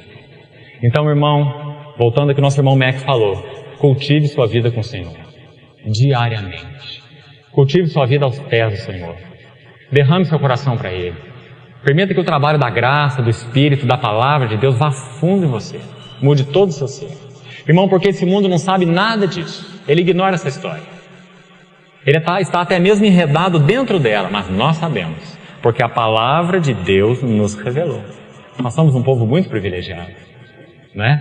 Então, irmão, voltando ao que nosso irmão Mac falou, cultive sua vida com o Senhor, diariamente. Cultive sua vida aos pés do Senhor. Derrame seu coração para Ele. Permita que o trabalho da graça, do Espírito, da Palavra de Deus vá fundo em você. Mude todo o seu ser. Irmão, porque esse mundo não sabe nada disso. Ele ignora essa história. Ele está até mesmo enredado dentro dela, mas nós sabemos, porque a Palavra de Deus nos revelou. Nós somos um povo muito privilegiado, né?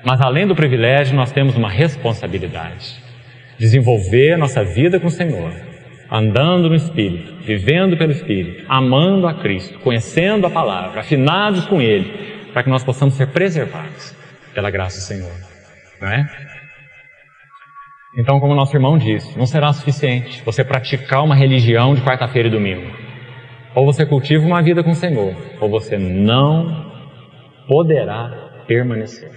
Mas além do privilégio, nós temos uma responsabilidade. Desenvolver nossa vida com o Senhor, andando no Espírito, vivendo pelo Espírito, amando a Cristo, conhecendo a Palavra, afinados com Ele, para que nós possamos ser preservados pela graça do Senhor, não é? Então, como o nosso irmão disse, não será suficiente você praticar uma religião de quarta-feira e domingo. Ou você cultiva uma vida com o Senhor, ou você não poderá permanecer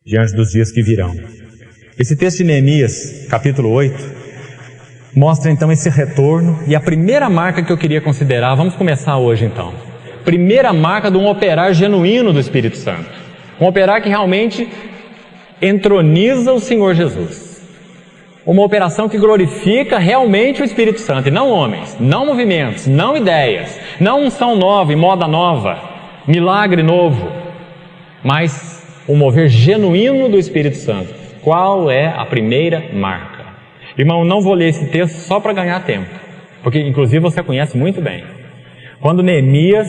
diante dos dias que virão. Esse texto de Neemias, capítulo 8, mostra então esse retorno. E a primeira marca que eu queria considerar, vamos começar hoje então. Primeira marca de um operar genuíno do Espírito Santo. Um operar que realmente entroniza o Senhor Jesus. Uma operação que glorifica realmente o Espírito Santo, e não homens, não movimentos, não ideias, não unção nova e moda nova, milagre novo, mas o mover genuíno do Espírito Santo. Qual é a primeira marca? Irmão, não vou ler esse texto só para ganhar tempo, porque inclusive você conhece muito bem. Quando Neemias,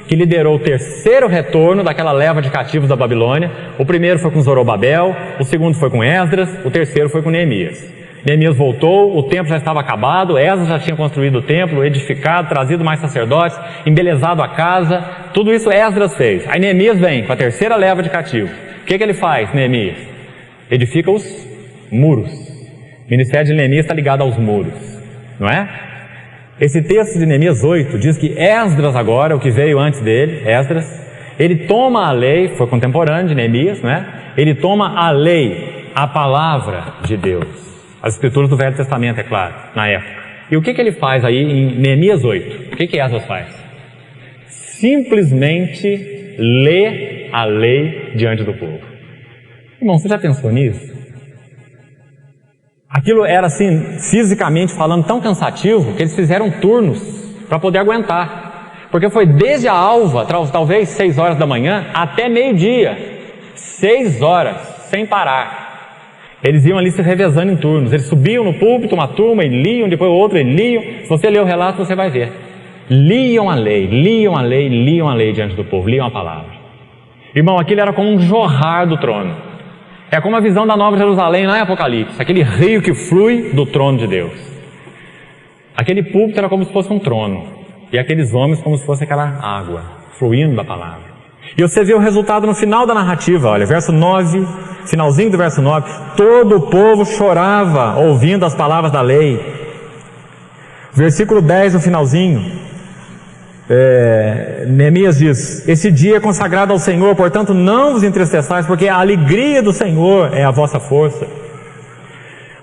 que liderou o terceiro retorno daquela leva de cativos da Babilônia, o primeiro foi com Zorobabel, o segundo foi com Esdras, o terceiro foi com Neemias. Neemias voltou, o templo já estava acabado, Esdras já tinha construído o templo, edificado, trazido mais sacerdotes, embelezado a casa, tudo isso Esdras fez. Aí Neemias vem com a terceira leva de cativos. O que ele faz, Neemias? Edifica os muros. O ministério de Neemias está ligado aos muros, não é? Esse texto de Neemias 8 diz que Esdras agora, o que veio antes dele, Esdras, ele toma a lei, foi contemporâneo de Neemias, né? Ele toma a lei, a palavra de Deus. As escrituras do Velho Testamento, é claro, na época. E o que ele faz aí em Neemias 8? O que Esdras faz? Simplesmente lê a lei diante do povo. Irmão, você já pensou nisso? Aquilo era assim, fisicamente falando, tão cansativo, que eles fizeram turnos para poder aguentar. Porque foi desde a alva, talvez 6 horas da manhã, até meio-dia. 6 horas, sem parar. Eles iam ali se revezando em turnos. Eles subiam no púlpito, uma turma, e liam, depois outra, e liam. Se você ler o relato, você vai ver. Liam a lei, liam a lei, liam a lei diante do povo, liam a palavra. Irmão, aquilo era como um jorrar do trono. É como a visão da Nova Jerusalém lá em Apocalipse, aquele rio que flui do trono de Deus. Aquele púlpito era como se fosse um trono, e aqueles homens como se fosse aquela água, fluindo da palavra. E você vê o resultado no final da narrativa, olha, verso 9, finalzinho do verso 9, todo o povo chorava ouvindo as palavras da lei. Versículo 10, no finalzinho, Neemias diz: esse dia é consagrado ao Senhor, portanto não vos entristeçais, porque a alegria do Senhor é a vossa força.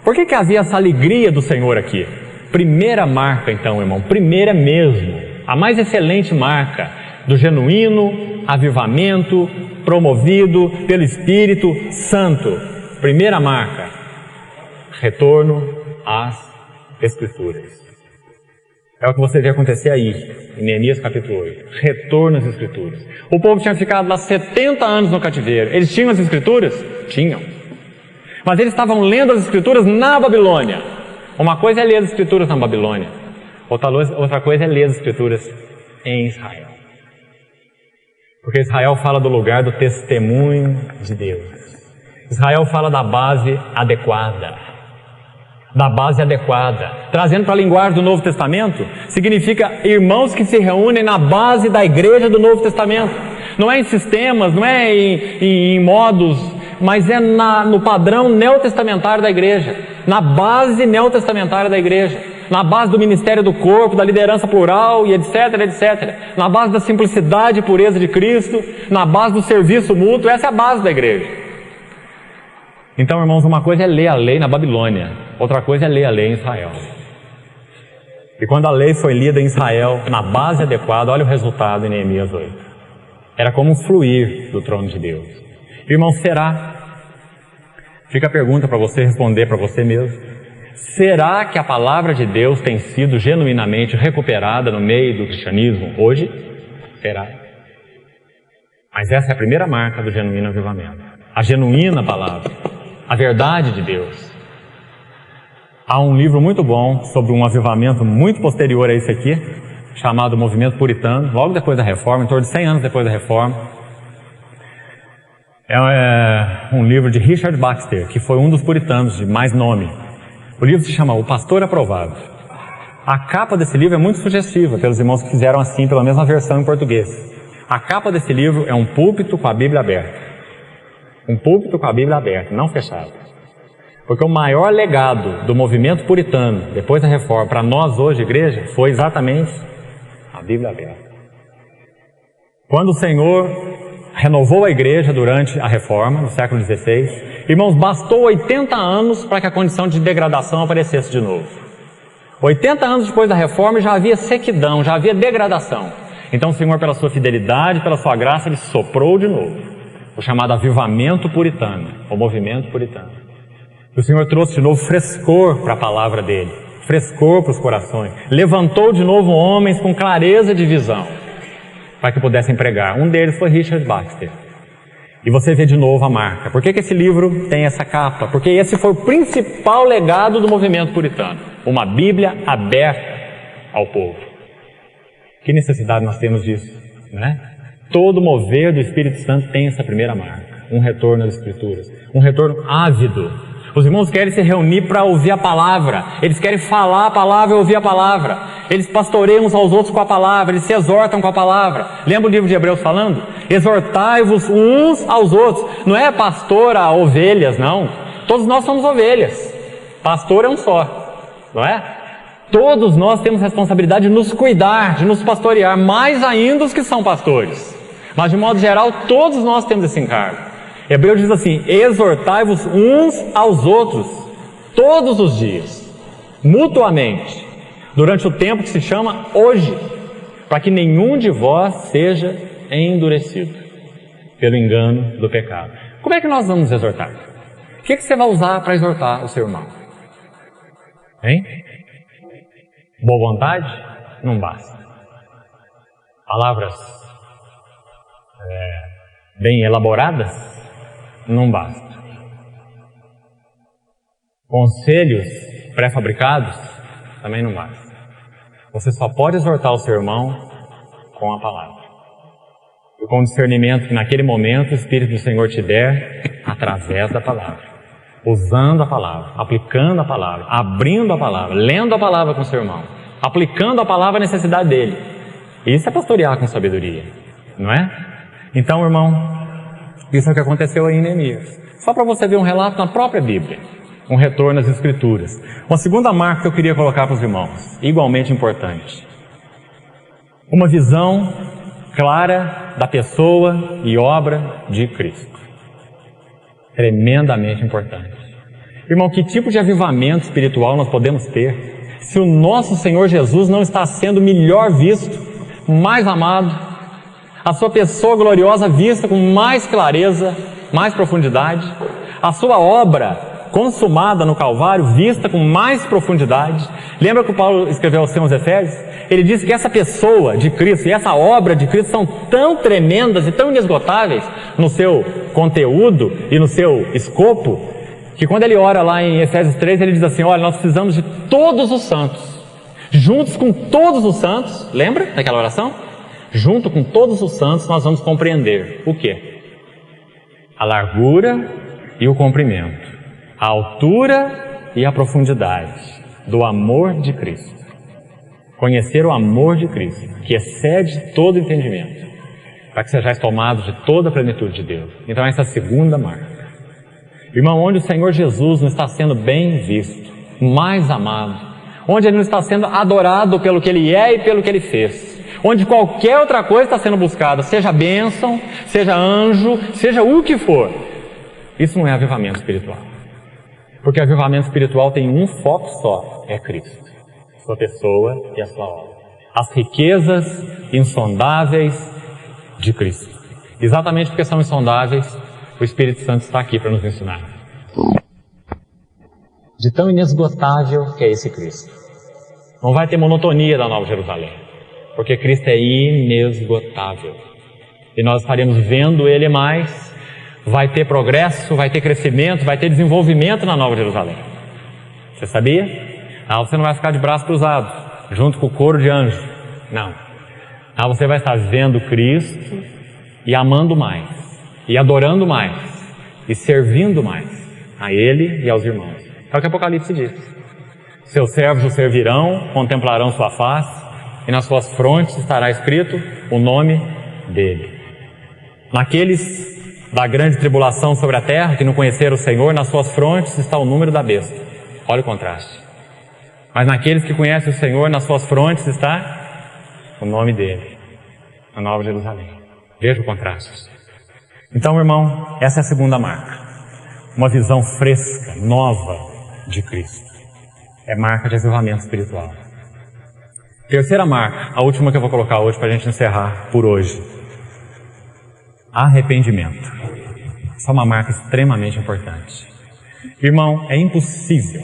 Por que havia essa alegria do Senhor aqui? Primeira marca então, irmão, primeira mesmo, a mais excelente marca do genuíno avivamento promovido pelo Espírito Santo. Primeira marca, retorno às Escrituras. É o que você vê acontecer aí, em Neemias capítulo 8. Retorno às Escrituras. O povo tinha ficado lá 70 anos no cativeiro. Eles tinham as Escrituras? Tinham. Mas eles estavam lendo as Escrituras na Babilônia. Uma coisa é ler as Escrituras na Babilônia. Outra coisa é ler as Escrituras em Israel. Porque Israel fala do lugar do testemunho de Deus. Israel fala da base adequada. Da base adequada. Trazendo para a linguagem do Novo Testamento, significa irmãos que se reúnem na base da igreja do Novo Testamento. Não é em sistemas, não é em modos, mas é no padrão neotestamentário da igreja. Na base neotestamentária da igreja. Na base do ministério do corpo, da liderança plural e etc, etc. Na base da simplicidade e pureza de Cristo, na base do serviço mútuo, essa é a base da igreja. Então, irmãos, uma coisa é ler a lei na Babilônia, outra coisa é ler a lei em Israel. E quando a lei foi lida em Israel, na base adequada, olha o resultado em Neemias 8. Era como um fluir do trono de Deus. Irmão, será? Fica a pergunta para você responder para você mesmo. Será que a palavra de Deus tem sido genuinamente recuperada no meio do cristianismo hoje? Será? Mas essa é a primeira marca do genuíno avivamento. A genuína palavra, a verdade de Deus. Há um livro muito bom sobre um avivamento muito posterior a esse aqui, chamado Movimento Puritano, logo depois da Reforma, em torno de 100 anos depois da Reforma. É um livro de Richard Baxter, que foi um dos puritanos de mais nome. O livro se chama O Pastor Aprovado. A capa desse livro é muito sugestiva, pelos irmãos que fizeram assim, pela mesma versão em português. A capa desse livro é um púlpito com a Bíblia aberta. Um púlpito com a Bíblia aberta, não fechada. Porque o maior legado do movimento puritano, depois da Reforma, para nós hoje, igreja, foi exatamente a Bíblia aberta. Quando o Senhor renovou a igreja durante a Reforma, no século XVI, irmãos, bastou 80 anos para que a condição de degradação aparecesse de novo. 80 anos depois da Reforma já havia sequidão, já havia degradação. Então o Senhor, pela sua fidelidade, pela sua graça, Ele soprou de novo o chamado avivamento puritano, o movimento puritano. E o Senhor trouxe de novo frescor para a palavra dEle, frescor para os corações. Levantou de novo homens com clareza de visão para que pudessem pregar. Um deles foi Richard Baxter. E você vê de novo a marca. Por que esse livro tem essa capa? Porque esse foi o principal legado do movimento puritano. Uma Bíblia aberta ao povo. Que necessidade nós temos disso, né? Todo mover do Espírito Santo tem essa primeira marca. Um retorno às Escrituras. Um retorno ávido. Os irmãos querem se reunir para ouvir a palavra. Eles querem falar a palavra e ouvir a palavra. Eles pastoreiam uns aos outros com a palavra. Eles se exortam com a palavra. Lembra o livro de Hebreus falando? Exortai-vos uns aos outros. Não é pastor a ovelhas, não. Todos nós somos ovelhas. Pastor é um só, não é? Todos nós temos responsabilidade de nos cuidar, de nos pastorear. Mais ainda os que são pastores. Mas de modo geral, todos nós temos esse encargo. Hebreus diz assim: exortai-vos uns aos outros, todos os dias, mutuamente, durante o tempo que se chama hoje, para que nenhum de vós seja endurecido pelo engano do pecado. Como é que nós vamos exortar? O que você vai usar para exortar o seu irmão? Hein? Boa vontade? Não basta. Palavras bem elaboradas? Não basta. Conselhos pré-fabricados também não basta. Você só pode exortar o seu irmão com a palavra. E com o discernimento que naquele momento o Espírito do Senhor te der através da palavra. Usando a palavra, aplicando a palavra, abrindo a palavra, lendo a palavra com o seu irmão, aplicando a palavra à necessidade dele. Isso é pastorear com sabedoria, não é? Então, irmão, isso é o que aconteceu aí em Neemias. Só para você ver um relato na própria Bíblia, um retorno às Escrituras. Uma segunda marca que eu queria colocar para os irmãos, igualmente importante. Uma visão clara da pessoa e obra de Cristo. Tremendamente importante. Irmão, que tipo de avivamento espiritual nós podemos ter se o nosso Senhor Jesus não está sendo melhor visto, mais amado, a sua pessoa gloriosa vista com mais clareza, mais profundidade, a sua obra consumada no Calvário vista com mais profundidade? Lembra que o Paulo escreveu aos Efésios? Ele disse que essa pessoa de Cristo e essa obra de Cristo são tão tremendas e tão inesgotáveis no seu conteúdo e no seu escopo, que quando ele ora lá em Efésios 3, ele diz assim: olha, nós precisamos de todos os santos, juntos com todos os santos, lembra daquela oração? Junto com todos os santos nós vamos compreender o quê? A largura e o comprimento, a altura e a profundidade do amor de Cristo. Conhecer o amor de Cristo, que excede todo entendimento, para que sejais tomados de toda a plenitude de Deus. Então essa é a segunda marca. Irmão, onde o Senhor Jesus não está sendo bem visto, mais amado, onde Ele não está sendo adorado pelo que Ele é e pelo que Ele fez, onde qualquer outra coisa está sendo buscada, seja bênção, seja anjo, seja o que for, isso não é avivamento espiritual. Porque avivamento espiritual tem um foco só, é Cristo, sua pessoa e a sua obra. As riquezas insondáveis de Cristo. Exatamente porque são insondáveis, o Espírito Santo está aqui para nos ensinar. De tão inesgotável que é esse Cristo. Não vai ter monotonia da Nova Jerusalém, porque Cristo é inesgotável. E nós estaremos vendo Ele mais. Vai ter progresso, vai ter crescimento, vai ter desenvolvimento na Nova Jerusalém. Você sabia? Você não vai ficar de braços cruzados, junto com o coro de anjos. Não. Você vai estar vendo Cristo e amando mais, e adorando mais, e servindo mais a Ele e aos irmãos. É o que Apocalipse diz. Seus servos o servirão, contemplarão sua face, e nas suas frontes estará escrito o nome dEle. Naqueles da grande tribulação sobre a terra, que não conheceram o Senhor, nas suas frontes está o número da besta. Olha o contraste. Mas naqueles que conhecem o Senhor, nas suas frontes está o nome dEle, a Nova Jerusalém. Veja o contraste. Então, irmão, essa é a segunda marca. Uma visão fresca, nova de Cristo. É marca de avivamento espiritual. Terceira marca, a última que eu vou colocar hoje para a gente encerrar por hoje. Arrependimento. Essa é uma marca extremamente importante. Irmão, é impossível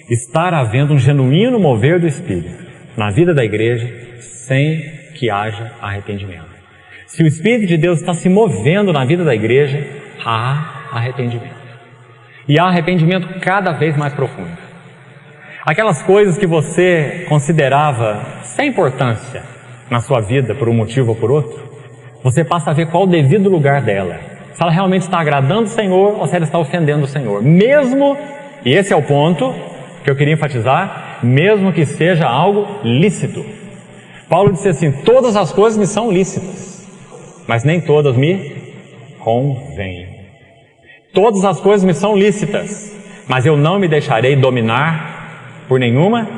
estar havendo um genuíno mover do Espírito na vida da igreja sem que haja arrependimento. Se o Espírito de Deus está se movendo na vida da igreja, há arrependimento. E há arrependimento cada vez mais profundo. Aquelas coisas que você considerava sem importância na sua vida por um motivo ou por outro, você passa a ver qual o devido lugar dela. Se ela realmente está agradando o Senhor ou se ela está ofendendo o Senhor. Mesmo, e esse é o ponto que eu queria enfatizar, mesmo que seja algo lícito. Paulo disse assim: todas as coisas me são lícitas, mas nem todas me convêm. Todas as coisas me são lícitas, mas eu não me deixarei dominar por nenhuma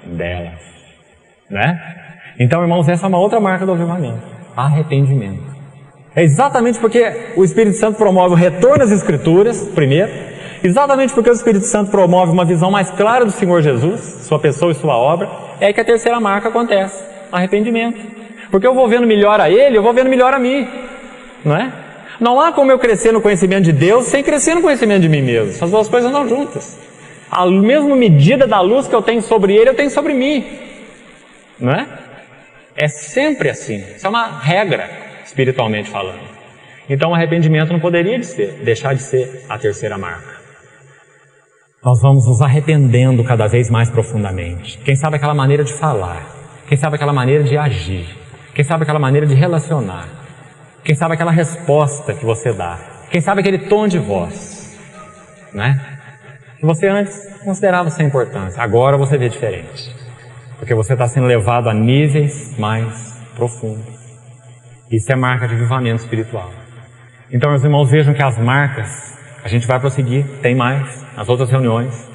delas. Né? Então, irmãos, essa é uma outra marca do avivamento. Arrependimento. É exatamente porque o Espírito Santo promove o retorno às Escrituras, primeiro, exatamente porque o Espírito Santo promove uma visão mais clara do Senhor Jesus, sua pessoa e sua obra, é aí que a terceira marca acontece, arrependimento. Porque eu vou vendo melhor a Ele, eu vou vendo melhor a mim, não é? Não há como eu crescer no conhecimento de Deus sem crescer no conhecimento de mim mesmo. Essas duas coisas andam juntas. A mesma medida da luz que eu tenho sobre Ele, eu tenho sobre mim, não é? É sempre assim. Isso é uma regra, espiritualmente falando. Então o arrependimento não poderia deixar de ser a terceira marca. nós vamos nos arrependendo cada vez mais profundamente. Quem sabe aquela maneira de falar, quem sabe aquela maneira de agir, quem sabe aquela maneira de relacionar, quem sabe aquela resposta que você dá, quem sabe aquele tom de voz, né? Que você antes considerava sem importância, agora você vê diferente, porque você está sendo levado a níveis mais profundos. Isso é marca de avivamento espiritual. Então, meus irmãos, vejam que as marcas, a gente vai prosseguir, tem mais, nas outras reuniões.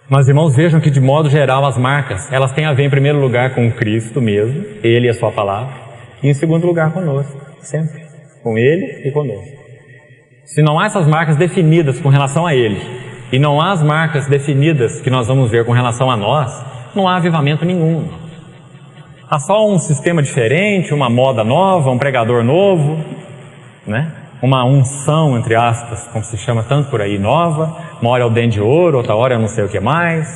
Mas, irmãos, vejam que, de modo geral, as marcas, elas têm a ver, em primeiro lugar, com Cristo mesmo, Ele e a Sua Palavra, e em segundo lugar, conosco, sempre, com Ele e conosco. Se não há essas marcas definidas com relação a Ele, e não há as marcas definidas que nós vamos ver com relação a nós, não há avivamento nenhum. Há só um sistema diferente, uma moda nova, um pregador novo, né? Uma unção, entre aspas, como se chama tanto por aí, nova. Uma hora é o dente de ouro, outra hora é não sei o que mais.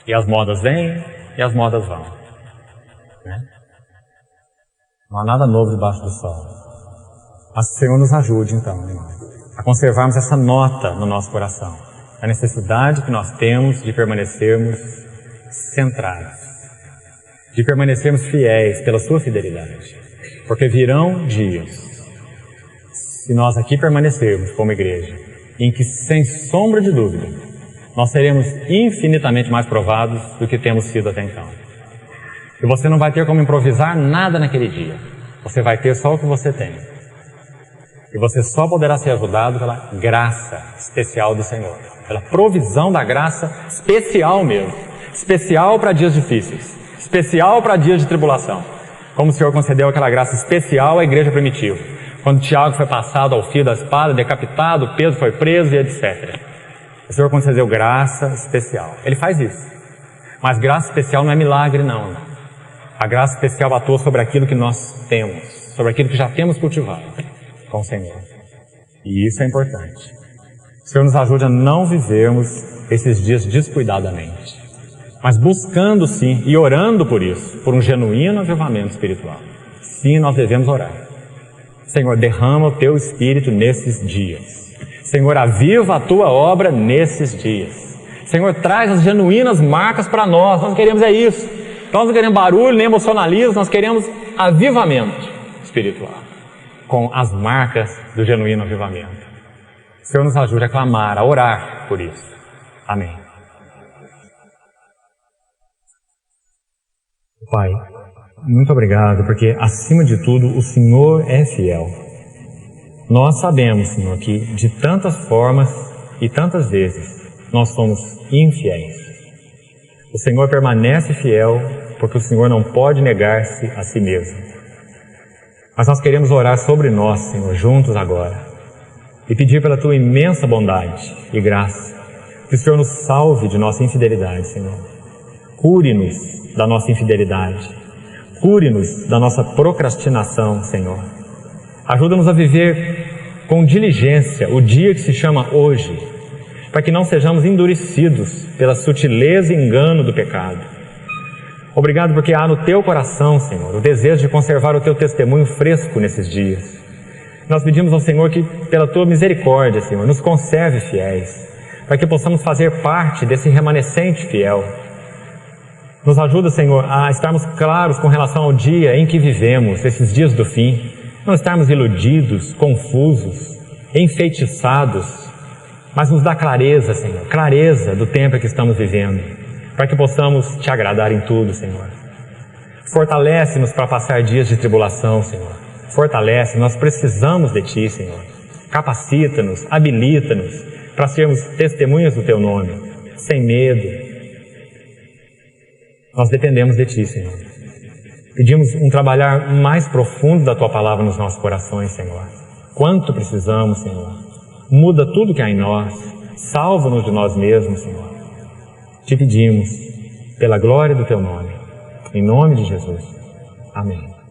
E as modas vêm e as modas vão, né? Não há nada novo debaixo do sol. Mas o Senhor nos ajude, então, irmão, a conservarmos essa nota no nosso coração. A necessidade que nós temos de permanecermos centrados, de permanecermos fiéis pela Sua fidelidade. Porque virão dias, se nós aqui permanecermos como igreja, em que, sem sombra de dúvida, nós seremos infinitamente mais provados do que temos sido até então. E você não vai ter como improvisar nada naquele dia. Você vai ter só o que você tem. E você só poderá ser ajudado pela graça especial do Senhor. Pela provisão da graça especial mesmo. Especial para dias difíceis. Especial para dias de tribulação. Como o Senhor concedeu aquela graça especial à igreja primitiva. Quando Tiago foi passado ao fio da espada, decapitado, Pedro foi preso e etc. O Senhor concedeu graça especial. Ele faz isso. Mas graça especial não é milagre, não. A graça especial atua sobre aquilo que nós temos, sobre aquilo que já temos cultivado com o Senhor. E isso é importante. O Senhor nos ajude a não vivermos esses dias descuidadamente, mas buscando sim e orando por isso, por um genuíno avivamento espiritual. Sim, nós devemos orar. Senhor, derrama o Teu Espírito nesses dias. Senhor, aviva a Tua obra nesses dias. Senhor, traz as genuínas marcas para nós. Nós queremos isso. Nós não queremos barulho, nem emocionalismo, nós queremos avivamento espiritual, com as marcas do genuíno avivamento. O Senhor nos ajude a clamar, a orar por isso. Amém. Pai, muito obrigado, porque acima de tudo o Senhor é fiel. Nós sabemos, Senhor, que de tantas formas e tantas vezes nós somos infiéis. O Senhor permanece fiel porque o Senhor não pode negar-se a si mesmo. Mas nós queremos orar sobre nós, Senhor, juntos agora, e pedir pela Tua imensa bondade e graça, que o Senhor nos salve de nossa infidelidade, Senhor. Cure-nos da nossa infidelidade. Cure-nos da nossa procrastinação, Senhor. Ajuda-nos a viver com diligência o dia que se chama hoje, para que não sejamos endurecidos pela sutileza e engano do pecado. Obrigado porque há no Teu coração, Senhor, o desejo de conservar o Teu testemunho fresco nesses dias. Nós pedimos ao Senhor que, pela Tua misericórdia, Senhor, nos conserve fiéis, para que possamos fazer parte desse remanescente fiel. Nos ajuda, Senhor, a estarmos claros com relação ao dia em que vivemos, esses dias do fim, não estarmos iludidos, confusos, enfeitiçados, mas nos dá clareza, Senhor, clareza do tempo que estamos vivendo, para que possamos Te agradar em tudo, Senhor. Fortalece-nos para passar dias de tribulação, Senhor. Fortalece, nós precisamos de Ti, Senhor. Capacita-nos, habilita-nos para sermos testemunhas do Teu nome, sem medo. Nós dependemos de Ti, Senhor. Pedimos um trabalhar mais profundo da Tua palavra nos nossos corações, Senhor. Quanto precisamos, Senhor. Muda tudo que há em nós. Salva-nos de nós mesmos, Senhor. Te pedimos, pela glória do Teu nome. Em nome de Jesus. Amém.